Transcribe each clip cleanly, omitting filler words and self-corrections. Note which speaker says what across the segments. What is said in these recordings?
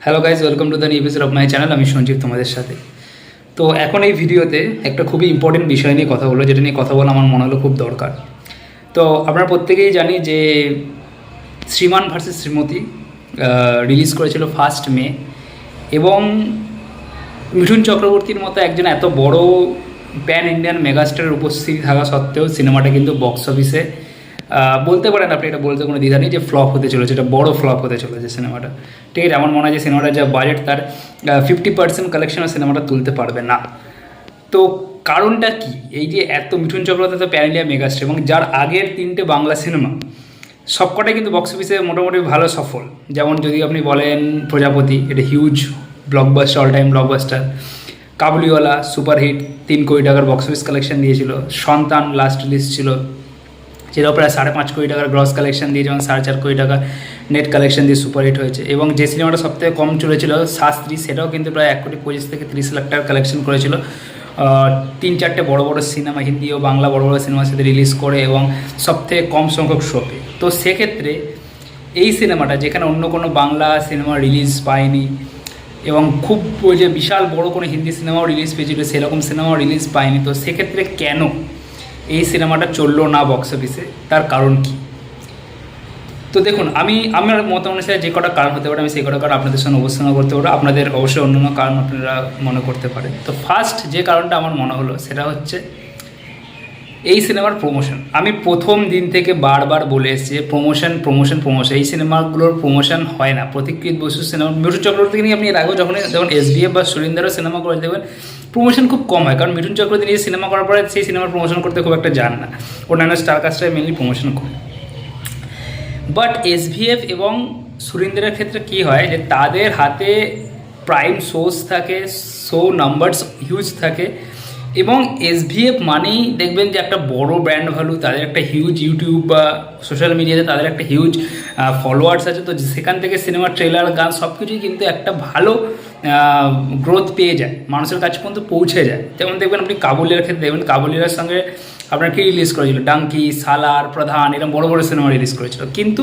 Speaker 1: Hello guys, welcome to the new episode of my channel. আমি সঞ্জীব তোমাদের সাথে। তো এখন এই ভিডিওতে একটা খুবই ইম্পর্টেন্ট বিষয় নিয়ে কথা বলবো, যেটা নিয়ে কথা বলা আমার মনে হলো খুব দরকার। তো আপনারা প্রত্যেকেই জানি যে শ্রীমান ভার্সেস শ্রীমতী রিলিজ করেছিল 1 মে, এবং মিঠুন চক্রবর্তীর মতো একজন এত বড় প্যান ইন্ডিয়ান মেগাস্টারের উপস্থিতি থাকা সত্ত্বেও সিনেমাটা কিন্তু বক্স অফিসে বলতে পারেন আপনি, এটা বলতে কোনো দ্বিধা নেই যে ফ্লপ হতে চলেছে, এটা বড় ফ্লপ হতে চলেছে সিনেমাটা। ঠিক আছে, আমার মনে হয় যে সিনেমাটার যা বাজেট তার 50% কালেকশনের সিনেমাটা তুলতে পারবে না। তো কারণটা কি? এই যে এত মিঠুন চক্রবর্তী তো প্যান ইন্ডিয়া মেগাস্টার, এবং যার আগের 3টে বাংলা সিনেমা সবকটাই কিন্তু বক্স অফিসে মোটামুটি ভালো সফল। যেমন যদি আপনি বলেন প্রজাপতি, এটা huge blockbuster, all time blockbuster. Kabuliwala superhit, 3 কোটি টাকার বক্স অফিস কালেকশন দিয়েছিল। সন্তান লাস্ট রিলিজ ছিল, যেটাও প্রায় 5.5 কোটি টাকার গ্রস কালেকশন দিয়ে, যেমন 4.5 কোটি টাকা নেট কালেকশন দিয়ে সুপারহিট হয়েছে। এবং যে সিনেমাটা সবথেকে কম চলেছিল শাস্ত্রী, সেটাও কিন্তু প্রায় 1.25 থেকে 30 লাখ টাকার কালেকশন করেছিল। 3-4টে বড় বড় সিনেমা, হিন্দি ও বাংলা বড় বড় সিনেমার সাথে রিলিজ করে, এবং সবথেকে কম সংখ্যক শোতে। তো সেক্ষেত্রে এই সিনেমাটা, যেখানে অন্য কোনো বাংলা সিনেমা রিলিজ পায়নি, এবং খুব ওই যে বিশাল বড় কোনো হিন্দি সিনেমাও রিলিজ পেয়েছিল, সেরকম সিনেমাও রিলিজ পায়নি, তো সেক্ষেত্রে কেন এই সিনেমাটা চললো না বক্স অফিসে? তার কারণ কি? তো দেখুন, আমার মত অনুসারে যে কটা কারণ হতে পারে, আমি সেই কটা কারণ আপনাদের সঙ্গে অবস্থান করতে পারবো। আপনাদের অবশ্যই অন্যান্য কারণ আপনারা মনে করতে পারেন। তো ফার্স্ট যে কারণটা আমার মনে হলো সেটা হচ্ছে এই সিনেমার প্রমোশন। আমি প্রথম দিন থেকে বারবার বলে এসেছি প্রমোশন প্রমোশন প্রমোশন, এই সিনেমাগুলোর প্রমোশন হয় না। প্রতীকৃত বসুর সিনেমা, মিঠুন চক্রবর্তীকে নিয়ে আপনি এর আগেও যখন SBF বা সুরিন্দারও সিনেমা করে দেবেন, প্রমোশন খুব কম হয়। কারণ মিঠুন চক্রবর্তী নিয়ে সিনেমা করার পরে সেই সিনেমার প্রমোশন করতে খুব একটা যান না, অন্যান্য স্টার কাস্টরাই মেনলি প্রমোশন করে। বাট SBF এবং সুরিন্দারের ক্ষেত্রে কী হয়, যে তাদের হাতে প্রাইম সোর্স থাকে, শো নাম্বারস হিউজ থাকে, এবং SBF মানেই দেখবেন যে একটা বড় ব্র্যান্ড ভ্যালু, তাদের একটা হিউজ ইউটিউব বা সোশ্যাল মিডিয়াতে তাদের একটা হিউজ ফলোয়ার্স আছে। তো সেখান থেকে সিনেমার ট্রেলার, গান সব কিছুই কিন্তু একটা ভালো গ্রোথ পেয়ে যায়, মানুষের কাছে পর্যন্ত পৌঁছে যায়। যেমন দেখবেন আপনি কাবুলিয়ার ক্ষেত্রে দেখবেন, কাবুলিয়ার সঙ্গে আপনার কি রিলিজ করেছিল, ডাঙ্কি, সালার, প্রধান, এরকম বড় বড় সিনেমা রিলিজ করেছিল। কিন্তু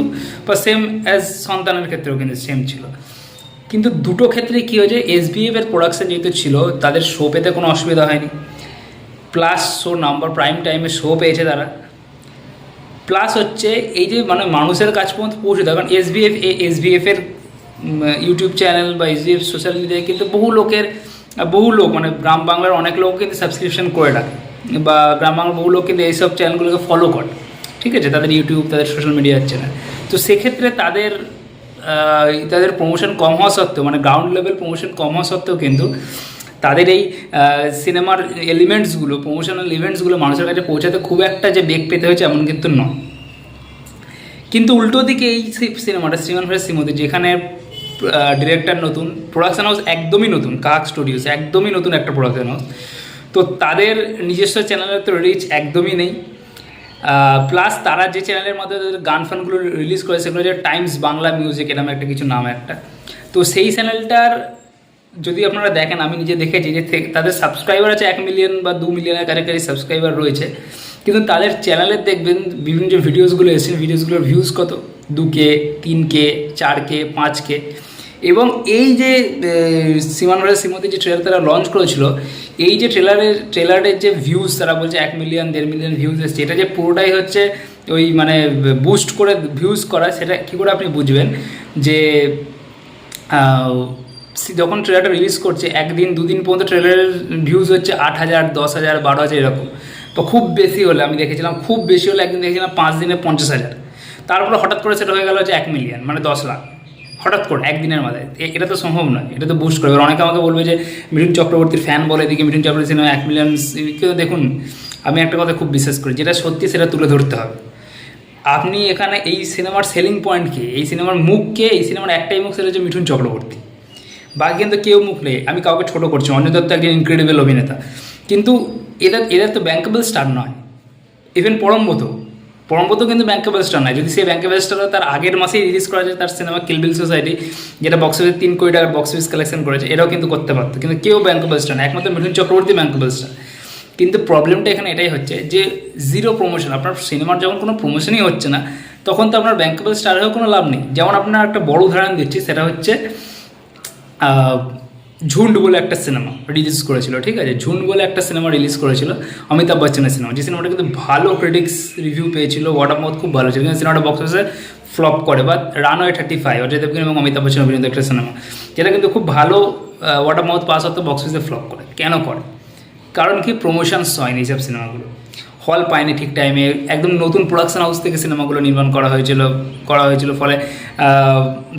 Speaker 1: সেম অ্যাজ সন্তানের ক্ষেত্রেও কিন্তু সেম ছিল। কিন্তু দুটো ক্ষেত্রে কী হয়েছে, SBF এর প্রোডাকশন যেহেতু ছিল, তাদের শো পেতে কোনো অসুবিধা হয়নি, প্লাস শো নাম্বার প্রাইম টাইমে শো পেয়েছে তারা। প্লাস হচ্ছে এই যে মানে মানুষের কাছ পর্যন্ত পৌঁছে দেয়। কারণ SBF-এর ইউটিউব চ্যানেল বা SBF সোশ্যাল মিডিয়ায় কিন্তু বহু লোক মানে গ্রাম বাংলার অনেক লোক কিন্তু সাবস্ক্রিপশন করে রাখে, বা গ্রাম বাংলার বহু লোক কিন্তু এইসব চ্যানেলগুলোকে ফলো করে। ঠিক আছে, তাদের ইউটিউব, তাদের সোশ্যাল মিডিয়ার চ্যানেল। তো সেক্ষেত্রে তাদের প্রমোশন কম হওয়া সত্ত্বেও, মানে গ্রাউন্ড লেভেল প্রমোশন কম হওয়া সত্ত্বেও কিন্তু তাদের এই সিনেমার এলিমেন্টসগুলো, প্রমোশনাল ইভেন্টসগুলো মানুষের কাছে পৌঁছাতে খুব একটা যে বেগ পেতে হয়েছে এমন কিন্তু নয়। কিন্তু উল্টো দিকে এই সিনেমাটা শ্রীমান ভার্সেস শ্রীমতী, যেখানে ডিরেক্টর নতুন, প্রোডাকশন হাউস একদমই নতুন, কাক স্টুডিওস একদমই নতুন একটা প্রোডাকশন হাউস, তো তাদের নিজস্ব চ্যানেলের তো রিচ একদমই নেই। প্লাস তারা যে চ্যানেলের মধ্যে তাদের গান ফানগুলো রিলিজ করে, সেগুলো যে টাইমস বাংলা মিউজিক, এরকম একটা কিছু নাম একটা। তো সেই চ্যানেলটার যদি আপনারা দেখেন, আমি নিজে দেখেছি যে তাদের সাবস্ক্রাইবার আছে 1 মিলিয়ন বা 2 মিলিয়নের কাছাকাছি সাবস্ক্রাইবার রয়েছে, কিন্তু তাদের চ্যানেলের দেখবেন বিভিন্ন যে ভিডিওসগুলো এসেছে, ভিডিওসগুলোর ভিউজ কত, 2K, 3K, 4K, 5K। এবং এই যে শ্রীমান ভার্সেস শ্রীমতী যে ট্রেলার তারা লঞ্চ করেছিল, এই যে ট্রেলারের যে ভিউজ, তারা বলছে 1 মিলিয়ন 1.5 মিলিয়ন ভিউজ এসছে, এটা যে পুরোটাই হচ্ছে ওই মানে বুস্ট করে ভিউজ করা। সেটা কী করে আপনি বুঝবেন যে যখন ট্রেলারটা রিলিজ করছে, 1 দিন 2 দিন পর্যন্ত ট্রেলারের ভিউজ হচ্ছে 8,000, 10,000, 12,000 এরকম। তো খুব বেশি হলে, আমি দেখেছিলাম খুব বেশি হলে একদিন দেখেছিলাম 5 দিনে 50,000। তারপরে হঠাৎ করে সেটা হয়ে গেল যে 1 মিলিয়ন, মানে 10 লাখ হঠাৎ করে একদিনের মাথায়। এটা তো সম্ভব নয়, এটা তো বুস্ট করবে। অনেকে আমাকে বলবে যে মিঠুন চক্রবর্তীর ফ্যান বলে, এদিকে মিঠুন চক্রবর্তী সিনেমা 1 মিলিয়ন। কেউ দেখুন, আমি একটা কথা খুব বিশ্বাস করি, যেটা সত্যি সেটা তুলে ধরতে হবে। আপনি এখানে এই সিনেমার সেলিং পয়েন্ট কে, এই সিনেমার মুখ কে, এই সিনেমার একটাই মুখ, সেটা হচ্ছে মিঠুন চক্রবর্তী। বাকি কিন্তু কেউ মুখ নেই। আমি কাউকে ছোটো করছি, অঞ্জয় দত্ত একজন ইনক্রেডিবল অভিনেতা, কিন্তু এদের তো ব্যাঙ্কেবল স্টার নয়। ইভেন পরমব্রত কিন্তু ব্যাঙ্কেবল স্টার নয়। যদি সেই ব্যাঙ্কেবল স্টার তার আগের মাসেই রিলিজ করা যায় তার সিনেমা কিলবিল সোসাইটি, যেটা বক্স অফিসে 3 কোটি টাকার বক্স অফিস কালেকশন করেছে, এটাও কিন্তু করতে পারতো, কিন্তু কেউ ব্যাঙ্কেবল স্টার না, একমাত্র মিঠুন চক্রবর্তী ব্যাঙ্কেবল স্টার। কিন্তু প্রবলেমটা এখানে এটাই হচ্ছে যে জিরো প্রমোশন। আপনার সিনেমার যখন কোনো প্রমোশনই হচ্ছে না, তখন তো আপনার ব্যাঙ্কেবল স্টার হয়েও কোনো লাভ নেই। যেমন আপনার একটা বড় উদাহরণ দিচ্ছি, সেটা হচ্ছে ঝুন্ড বলে একটা সিনেমা রিলিজ করেছিল, ঠিক আছে, ঝুন্ড বলে একটা সিনেমা রিলিজ করেছিল অমিতাভ বচ্চনের সিনেমা, যে সিনেমাটা কিন্তু ভালো ক্রিটিক্স রিভিউ পেয়েছিল, ওয়ার্ড অফ মাউথ খুব ভালো ছিল, কিন্তু সিনেমাটা বক্স অফিসে ফ্লপ করে। বা রানওয়ে 35 অজয় দেবগন এবং অমিতাভ বচ্চন অভিনীত একটা সিনেমা, যেটা কিন্তু খুব ভালো ওয়ার্ড অফ মাউথ পাস হতো, বক্স অফিসে ফ্লপ করে। কেন করে? কারণ কি, প্রমোশনস হয়নি এইসব সিনেমাগুলো, হল পায়নি ঠিক টাইমে, একদম নতুন প্রোডাকশন হাউস থেকে সিনেমাগুলো নির্মাণ করা হয়েছিল, ফলে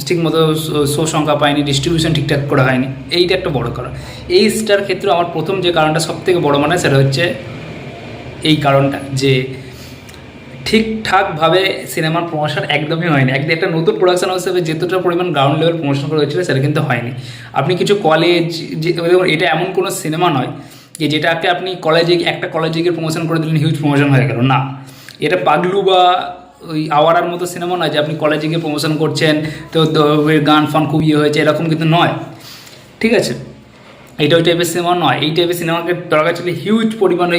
Speaker 1: ঠিকমতো শো সংখ্যা পায়নি, ডিস্ট্রিবিউশন ঠিকঠাক করা হয়নি, এইটা একটা বড় কারণ। এই স্টার ক্ষেত্রে আমার প্রথম যে কারণটা সবথেকে বড় মনে হয় সেটা হচ্ছে এই কারণটা, যে ঠিকঠাকভাবে সিনেমার প্রমোশন একদমই হয়নি। একটা নতুন প্রোডাকশন হাউস হিসেবে যেতটা পরিমাণ গ্রাউন্ড লেভেল প্রমোশন করা হয়েছিল সেটা কিন্তু হয়নি। আপনি কিছু কলেজ, এটা এমন কোনো সিনেমা নয় যে যেটাকে আপনি একটা কলেজে গিয়ে প্রমোশন করে দিলেন, হিউজ প্রমোশন হয়ে গেল, না। এটা পাগলু বা ওই আওয়ারার মতো সিনেমা নয় যে আপনি কলেজে গিয়ে প্রমোশন করছেন তো গান ফান খুব হয়েছে, এরকম কিন্তু নয়, ঠিক আছে। এটা ওই টাইপের সিনেমা নয়। এই টাইপের সিনেমাকে দরকার ছিল হিউজ পরিমাণে,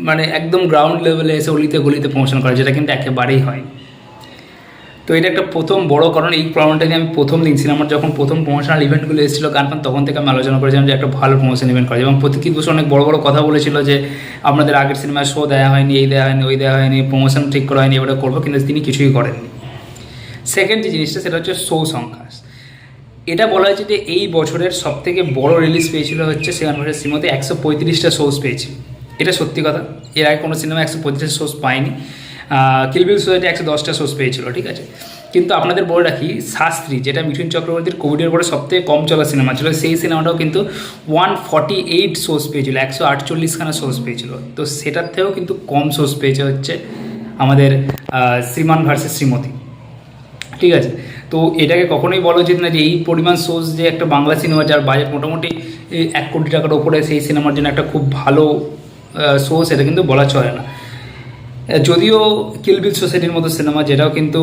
Speaker 1: মানে একদম গ্রাউন্ড লেভেলে এসে অলিতে গলিতে প্রমোশন করা, যেটা কিন্তু একেবারেই হয়। তো এটা একটা প্রথম বড় কারণ। এই প্রবলেমটাকে আমি প্রথম দিন সিনেমার যখন প্রথম প্রমোশনাল ইভেন্টগুলো এসেছিলো গান ফান, তখন থেকে আমি আলোচনা করেছিলাম যে একটা ভালো প্রমোশন ইভেন্ট করা, এবং প্রতীক্ষিত বসু অনেক বড় বড় কথা বলেছিল যে আপনাদের আগের সিনেমায় শো দেওয়া হয়নি, এই দেওয়া হয়নি, ওই দেওয়া হয়নি, প্রমোশন ঠিক করা হয়নি, এবারে করবো, কিন্তু তিনি কিছুই করেননি। সেকেন্ড যে জিনিসটা সেটা হচ্ছে শো সংখ্যা। এটা বলা হয়েছে যে এই বছরের সবথেকে বড় রিলিজ পেয়েছিল হচ্ছে সেখান ভার্সেস শ্রীমতী, 135টা শোজ পেয়েছিল। এটা সত্যি কথা, এর আগে কোনো সিনেমা 135টা শোজ পায়নি। কিল বিল সোসাইটি 110টা শোজ পেয়েছিল, ঠিক আছে। কিন্তু আপনাদের বলে রাখি, শাস্ত্রী, যেটা মিঠুন চক্রবর্তীর কোভিডের পরে সবথেকে কম চলা সিনেমা ছিল, সেই সিনেমাটাও কিন্তু 148 শোজ পেয়েছিল, 148খানা শোজ পেয়েছিল। তো সেটার থেকেও কিন্তু কম শোজ পেয়েছে হচ্ছে আমাদের শ্রীমান ভার্সেস শ্রীমতী, ঠিক আছে। তো এটাকে কখনোই বলা উচিত না যে এই পরিমাণ সোর্স যে একটা বাংলা সিনেমা যার বাজেট মোটামুটি 1 কোটি টাকার ওপরে, সেই সিনেমার জন্য একটা খুব ভালো সোর্স, এটা কিন্তু বলা চলে না। যদিও কিল বিল সোসাইটির মতো সিনেমা, যেটাও কিন্তু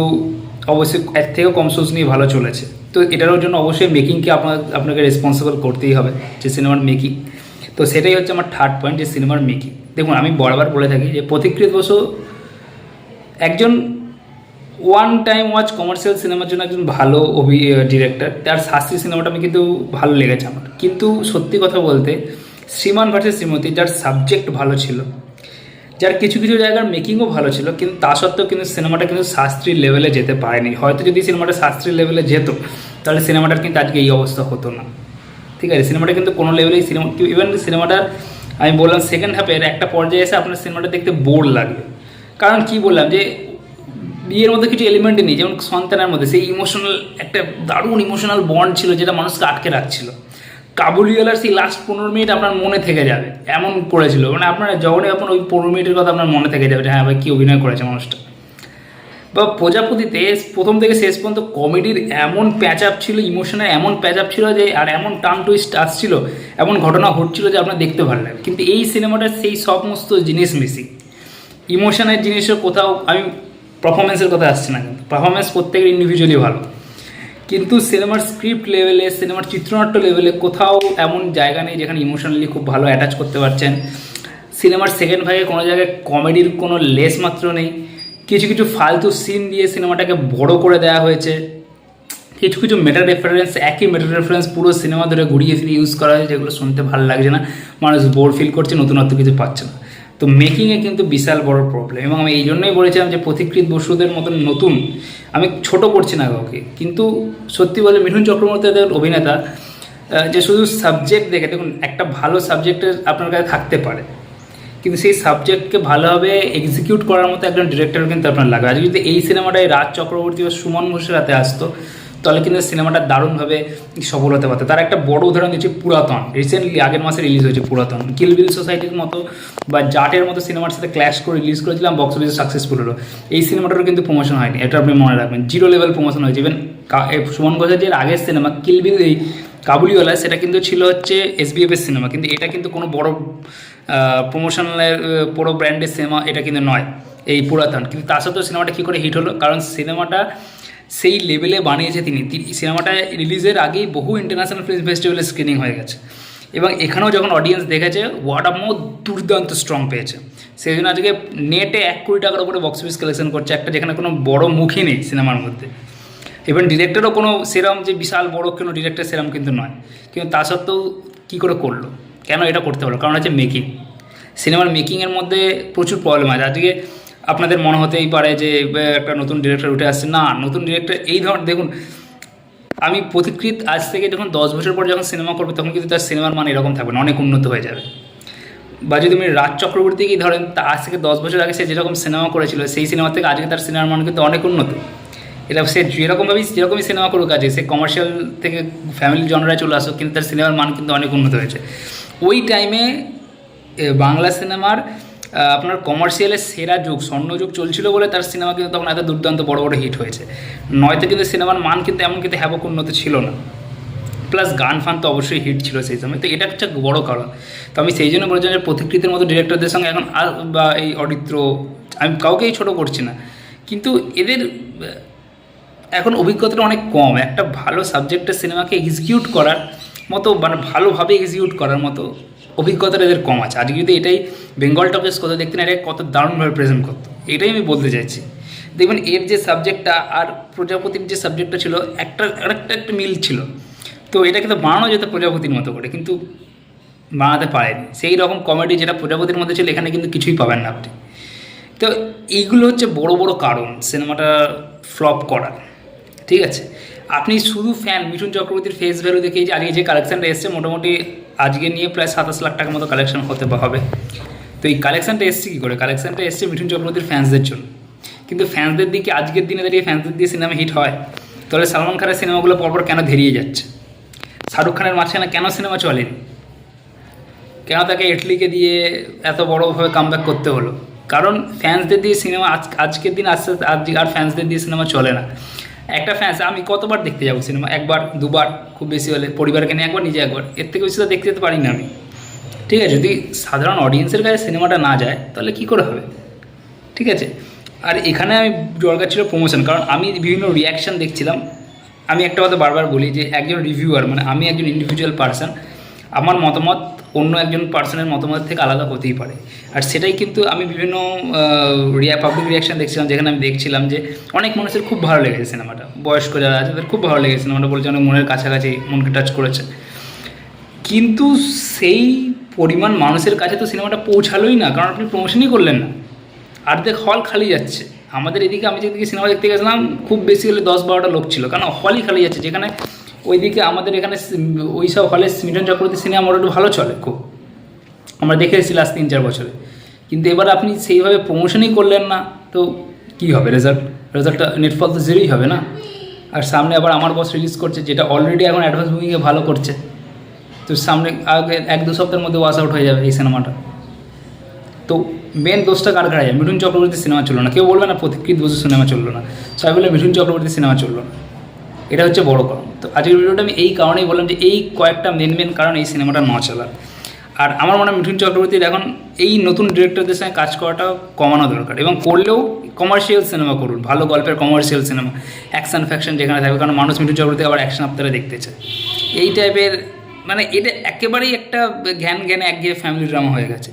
Speaker 1: অবশ্যই এর থেকেও কম সোর্স নিয়ে ভালো চলেছে, তো এটার জন্য অবশ্যই মেকিংকে আপনাকে রেসপন্সিবল করতেই হবে, যে সিনেমার মেকিং। তো সেটাই হচ্ছে আমার থার্ড পয়েন্ট, যে সিনেমার মেকিং। দেখুন, আমি বারবার বলে থাকি যে প্রতীক্ষিত বসু একজন ওয়ান টাইম ওয়াচ কমার্শিয়াল সিনেমার জন্য একজন ভালো ডিরেক্টর। তার শাস্ত্রী সিনেমাটা আমি কিন্তু ভালো লেগেছে আমার, কিন্তু সত্যি কথা বলতে শ্রীমান ভার্সেস শ্রীমতী, যার সাবজেক্ট ভালো ছিল, যার কিছু কিছু জায়গার মেকিংও ভালো ছিল, কিন্তু তা সত্ত্বেও কিন্তু সিনেমাটা কিন্তু শাস্ত্রীর লেভেলে যেতে পারেনি। হয়তো যদি সিনেমাটা শাস্ত্রীর লেভেলে যেত, তাহলে সিনেমাটার কিন্তু আজকে এই অবস্থা হতো না, ঠিক আছে। সিনেমাটা কিন্তু কোনো লেভেলেই ইভেন সিনেমাটার, আমি বললাম সেকেন্ড হাফের একটা পর্যায়ে এসে আপনার সিনেমাটা দেখতে বোর লাগবে। কারণ কি বললাম, যে বিয়ের মধ্যে কিছু এলিমেন্টই নেই, যেমন সন্তানের মধ্যে সেই ইমোশনাল একটা দারুণ ইমোশনাল বন্ড ছিল, যেটা মানুষকে আটকে রাখছিল। কাবুলিওয়ালার সেই লাস্ট 15 মিনিট আপনার মনে থেকে যাবে, এমন করেছিল, মানে আপনার যখনই আপনার ওই 15 মিনিটের কথা আপনার মনে থেকে যাবে, হ্যাঁ ভাই কী অভিনয় করেছে মানুষটা। বা প্রজাপতিতে প্রথম থেকে শেষ পর্যন্ত কমেডির এমন প্যাচ আপ ছিল, ইমোশনের এমন প্যাচ আপ ছিল, যে আর এমন টার্ন টুইস্ট আসছিল, এমন ঘটনা ঘটছিল যে আপনার দেখতে ভালো লাগে। কিন্তু এই সিনেমাটার সেই সমস্ত জিনিস মিসিং। ইমোশনের জিনিসও কোথাও, আমি পারফরমেন্সের কথা আসছে না, কিন্তু পারফরমেন্স প্রত্যেকের ইন্ডিভিজুয়ালি ভালো, কিন্তু সিনেমার স্ক্রিপ্ট লেভেলে, সিনেমার চিত্রনাট্য লেভেলে কোথাও এমন জায়গা নেই যেখানে ইমোশনালি খুব ভালো অ্যাটাচ করতে পারছেন। সিনেমার সেকেন্ড ভাগে কোনো জায়গায় কমেডির কোনো লেস মাত্র নেই। কিছু কিছু ফালতু সিন দিয়ে সিনেমাটাকে বড় করে দেওয়া হয়েছে। কিছু কিছু মেটা রেফারেন্স, একই মেটা রেফারেন্স পুরো সিনেমা ধরে ঘুরিয়ে ফিরিয়ে ইউজ করা হয়েছে, যেগুলো শুনতে ভালো লাগছে না, মানুষ বোর ফিল করছে, নতুনত্ব কিছু পাচ্ছে না। তো মেকিংয়ে কিন্তু বিশাল বড় প্রবলেম, এবং আমি এই জন্যই বলেছিলাম যে প্রতীক্ষিত বসুদের মতন নতুন, আমি ছোট করছি না কাউকে, কিন্তু সত্যি বলে মিঠুন চক্রবর্তী অভিনেতা, যে শুধু সাবজেক্ট দেখে, দেখুন একটা ভালো সাবজেক্টের আপনার কাছে থাকতে পারে, কিন্তু সেই সাবজেক্টকে ভালোভাবে এক্সিকিউট করার মতো একজন ডিরেক্টর কিন্তু আপনার লাগে। আজকে যদি এই সিনেমাটায় রাজ চক্রবর্তী বা সুমন ঘোষের হাতে আসতো, তাহলে কিন্তু সিনেমাটা দারুণভাবে সফল হতে পারতো। তার একটা বড় উদাহরণ দিচ্ছি পুরাতন, রিসেন্টলি আগের মাসে রিলিজ হয়েছে পুরাতন। কিল বিল সোসাইটির মতো বা জাটের মতো সিনেমার সাথে ক্ল্যাশ করে রিলিজ করেছিলাম, বক্স অফিসে সাকসেসফুল হলো। এই সিনেমাটারও কিন্তু প্রমোশন হয়নি, এটা আপনি মনে রাখবেন, 0 লেভেল প্রমোশন হয়েছে। ইভেন সুমন ঘোষের যে আগের সিনেমা কিল বিল, এই কাবুলিওয়ালা, সেটা কিন্তু ছিল হচ্ছে SBF-এর সিনেমা, কিন্তু এটা কিন্তু কোনো বড় প্রমোশনালের বড় ব্র্যান্ডের সিনেমা এটা কিন্তু নয়, এই পুরাতন। কিন্তু তার সাথেও সিনেমাটা কী করে হিট হলো, কারণ সিনেমাটা সেই লেভেলে বানিয়েছে তিনি। সিনেমাটা রিলিজের আগেই বহু ইন্টারন্যাশনাল ফিল্ম ফেস্টিভ্যালে স্ক্রিনিং হয়ে গেছে, এবং এখানেও যখন অডিয়েন্স দেখেছে, ওয়ার্ড অফ মাউথ দুর্দান্ত স্ট্রং পেয়েছে। সেই জন্য আজকে নেটে 1 কোটি টাকার উপরে বক্স অফিস কালেকশন করছে, একটা যেখানে কোনো বড় মুখই নেই সিনেমার মধ্যে। ইভেন ডিরেক্টরও কোনো সেরম যে বিশাল বড় কোনো ডিরেক্টর সেরম কিন্তু নয়, কিন্তু তা সত্ত্বেও কী করে করলো, কেন এটা করতে পারলো? কারণ হচ্ছে মেকিং। সিনেমার মেকিংয়ের মধ্যে প্রচুর প্রবলেম আছে। আজকে আপনাদের মনে হতেই পারে যে একটা নতুন ডিরেক্টর উঠে আসছে, না, নতুন ডিরেক্টর এই ধরনের দেখুন, আমি পথিকৃৎ আজ থেকে যখন 10 বছর পর যখন সিনেমা করবে তখন কিন্তু তার সিনেমার মান এরকম থাকবে না, অনেক উন্নত হয়ে যাবে। বা যদি তুমি রাজ চক্রবর্তীকেই ধরেন, তা আজ থেকে 10 বছর আগে সে যেরকম সিনেমা করেছিল সেই সিনেমা থেকে আজকে তার সিনেমার মান কিন্তু অনেক উন্নত। এটা সে যেরকমই সিনেমা করুক কাজে, সে কমার্শিয়াল থেকে ফ্যামিলি জনরায় চলে আসুক, কিন্তু তার সিনেমার মান কিন্তু অনেক উন্নত হয়েছে। ওই টাইমে বাংলা সিনেমার আপনার কমার্শিয়ালের সেরা যুগ, স্বর্ণযুগ চলছিল বলে তার সিনেমা কিন্তু তখন এত দুর্দান্ত বড় বড় হিট হয়েছে। নয়তো কিন্তু সিনেমার মান কিন্তু এমন কিন্তু হ্যাবক উন্নত ছিল না। প্লাস গান ফান তো অবশ্যই হিট ছিল সেই সময়, তো এটা হচ্ছে বড় কারণ। তো আমি সেই জন্য বলছি যে পথিকৃতের মতো ডিরেক্টরদের সঙ্গে এখন বা এই অরিত্র, আমি কাউকেই ছোটো করছি না, কিন্তু এদের এখন অভিজ্ঞতাটা অনেক কম। একটা ভালো সাবজেক্টের সিনেমাকে এক্সিকিউট করার মতো, মানে ভালোভাবে এক্সিকিউট করার মতো অভিজ্ঞতাটা এদের কম আছে। আজকে যদি এটাই বেঙ্গল টকেস কত দেখতেন, এটা কত দারুণভাবে প্রেজেন্ট করতো, এটাই আমি বলতে চাইছি। দেখবেন এর যে সাবজেক্টটা আর প্রজাপতির যে সাবজেক্টটা ছিল, একটা মিল ছিল। তো এটা কিন্তু বানানো যেত প্রজাপতির মতো করে, কিন্তু বানাতে পারেনি। সেই রকম কমেডি যেটা প্রজাপতির মধ্যে ছিল এখানে কিন্তু কিছুই পাবেন না আপনি। তো এইগুলো হচ্ছে বড় বড় কারণ সিনেমাটা ফ্লপ করার, ঠিক আছে? আপনি শুধু ফ্যান মিঠুন চক্রবর্তীর ফেস ভ্যালু দেখেই যে আজকে যে কালেকশানটা এসছে, মোটামুটি আজকে নিয়ে প্রায় 27 লাখ টাকার মতো কালেকশন হতে হবে। তো এই কালেকশানটা এসছে কী করে? কালেকশানটা এসছে মিঠুন চক্রবর্তীর ফ্যান্সদের জন্য। কিন্তু ফ্যান্সদের দিকে আজকের দিনে দাঁড়িয়ে ফ্যান্সদের দিয়ে সিনেমা হিট হয়, তাহলে সালমান খানের সিনেমাগুলো পরপর কেন ধেরিয়ে যাচ্ছে? শাহরুখ খানের মাঝখানে কেন সিনেমা চলেনি? কেন তাকে এটলিকে দিয়ে এত বড়োভাবে কামব্যাক করতে হলো? কারণ ফ্যান্সদের দিয়ে সিনেমা আজকের দিন আস্তে আস্তে আর ফ্যান্সদের দিয়ে সিনেমা চলে না। একটা ফ্যান্স আমি কতবার দেখতে যাবো সিনেমা? একবার দুবার, খুব বেশি হলে পরিবারকে নিয়ে একবার, নিজে একবার, এর থেকে বেশি তো দেখতে যেতে পারি না আমি, ঠিক আছে? যদি সাধারণ অডিয়েন্সের কাছে সিনেমাটা না যায় তাহলে কী করে হবে, ঠিক আছে? আর এখানে আমি দরকার ছিল প্রমোশন, কারণ আমি বিভিন্ন রিয়াকশান দেখছিলাম। আমি একটা কথা বারবার বলি যে একজন রিভিউয়ার, মানে আমি একজন ইন্ডিভিজুয়াল পার্সন, আমার মতামত অন্য একজন পার্সনের মতামত থেকে আলাদা হতেই পারে। আর সেটাই কিন্তু আমি বিভিন্ন পাবলিক রিয়াকশান দেখছিলাম, যেখানে আমি দেখছিলাম যে অনেক মানুষের খুব ভালো লেগেছে সিনেমাটা, বয়স্ক যারা আছে তাদের খুব ভালো লেগেছে সিনেমাটা, বলছে অনেক মনের কাছাকাছি, মনকে টাচ করেছে। কিন্তু সেই পরিমাণ মানুষের কাছে তো সিনেমাটা পৌঁছালোই না, কারণ আপনি প্রমোশনই করলেন না। অর্ধেক হল খালি যাচ্ছে। আমাদের এদিকে আমি যেদিকে সিনেমা দেখতে গেছিলাম খুব বেশি হলে 10-12টা লোক ছিল, কারণ হলই খালি যাচ্ছে। যেখানে ওইদিকে আমাদের এখানে ওই সব হলে মিঠুন চক্রবর্তী সিনেমা মোটামুটি ভালো চলে, খুব আমরা দেখে এসেছি লাস্ট 3-4 বছরে। কিন্তু এবার আপনি সেইভাবে প্রমোশনই করলেন না, তো কী হবে রেজাল্টটা নেটফল তো জিরোই হবে না। আর সামনে আবার আমার বস রিলিজ করছে, যেটা অলরেডি এখন অ্যাডভান্স বুকিংয়ে ভালো করছে, তো সামনে আগে 1-2 সপ্তাহের মধ্যে ওয়াশ আউট হয়ে যাবে এই সিনেমাটা। তো মেন দোষটা কার ঘাড়ে যায়? মিঠুন চক্রবর্তীর সিনেমা চললো না। কেউ বলবে না পথিকৃৎ বসু সিনেমা চললো না, সবাই বলে মিঠুন চক্রবর্তীর সিনেমা চললো না। এটা হচ্ছে বড় কারণ। তো আজকের ভিডিওটা আমি এই কারণেই বললাম যে এই কয়েকটা মেন কারণ এই সিনেমাটা না চলার। আর আমার মনে হয় মিঠুন চক্রবর্তীর এখন এই নতুন ডিরেক্টরদের সঙ্গে কাজ করাটা কমানো দরকার, এবং করলেও কমার্শিয়াল সিনেমা করুন, ভালো গল্পের কমার্শিয়াল সিনেমা, অ্যাকশন ফ্যাকশন যেখানে থাকবে, কারণ মানুষ মিঠুন চক্রবর্তী আবার অ্যাকশন আপনারা দেখতে চায়। এই টাইপের, মানে এটা একেবারেই একটা জ্ঞানে একঘেয়ে ফ্যামিলি ড্রামা হয়ে গেছে।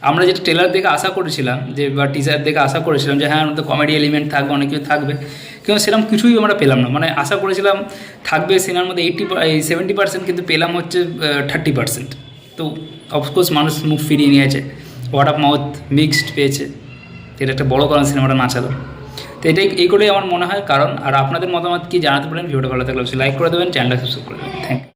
Speaker 1: আমরা যেটা ট্রেলার দেখে আশা করেছিলাম যে, বা টিজার দেখে আশা করেছিলাম যে হ্যাঁ তো কমেডি এলিমেন্ট থাকবে, অনেক কিছু থাকবে, কিন্তু সেরকম কিছুই আমরা পেলাম না। মানে আশা করেছিলাম থাকবে সিনেমার মধ্যে 70%, কিন্তু পেলাম হচ্ছে 30%। তো অফকোর্স মানুষ মুখ ফিরিয়ে নিয়েছে, ওয়ার্ড অফ মাউথ মিক্সড পেয়েছে, এটা একটা বড় কারণ সিনেমাটা না চালার। তো এইগুলোই আমার মনে হয় কারণ। আর আপনাদের মতামত কি জানাতে পারেন? ভিডিওটা ভালো থাকলে অবশ্যই লাইক করে দেবেন, চ্যানেলটা সাবস্ক্রাইব করে দেবেন। Thank you.